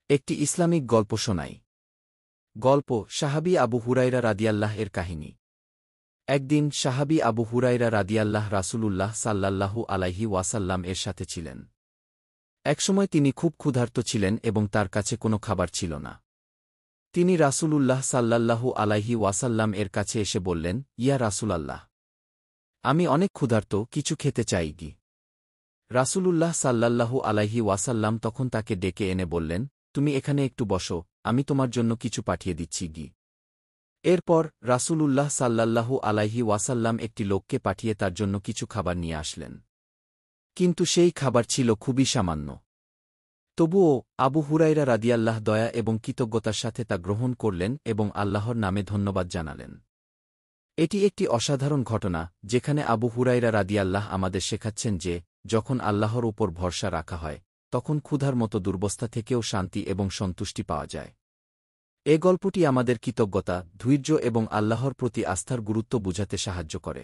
একটি ইসলামিক গল্প শোনাই। গল্প সাহাবী আবু হুরায়রা রাদিয়াল্লাহ এর কাহিনী। একদিন সাহাবী আবু হুরায়রা রাদিয়াল্লাহ রাসূলুল্লাহ সাল্লাল্লাহু আলাইহি ওয়াসাল্লাম এর সাথে ছিলেন। একসময় তিনি খুব ক্ষুধার্ত ছিলেন এবং তার কাছে কোনো খাবার ছিল না। তিনি রাসূলুল্লাহ সাল্লাল্লাহু আলাইহি ওয়াসাল্লাম এর কাছে এসে বললেন, ইয়া রাসূলাল্লাহ, আমি অনেক ক্ষুধার্ত, কিছু খেতে চাই কি। রাসূলুল্লাহ সাল্লাল্লাহু আলাইহি ওয়াসাল্লাম তখন তাকে ডেকে এনে বললেন, তুমি এখানে একটু বসো, আমি তোমার জন্য কিছু পাঠিয়ে দিচ্ছি গি। এরপর রাসূলুল্লাহ সাল্লাল্লাহু আলাইহি ওয়াসাল্লাম একটি লোককে পাঠিয়ে তার জন্য কিছু খাবার নিয়ে আসলেন। কিন্তু সেই খাবার ছিল খুবই সামান্য। তবুও আবু হুরায়রা রাদিয়াল্লাহ দয়া এবং কৃতজ্ঞতার সাথে তা গ্রহণ করলেন এবং আল্লাহর নামে ধন্যবাদ জানালেন। এটি একটি অসাধারণ ঘটনা, যেখানে আবু হুরায়রা রাদিয়াল্লাহ আমাদের শেখাচ্ছেন যে, যখন আল্লাহর উপর ভরসা রাখা হয়, তখন ক্ষুধার মতো দুর্বস্থা থেকেও শান্তি এবং সন্তুষ্টি পাওয়া যায়। এ গল্পটি আমাদের কৃতজ্ঞতা, ধৈর্য এবং আল্লাহর প্রতি আস্থার গুরুত্ব বুঝাতে সাহায্য করে।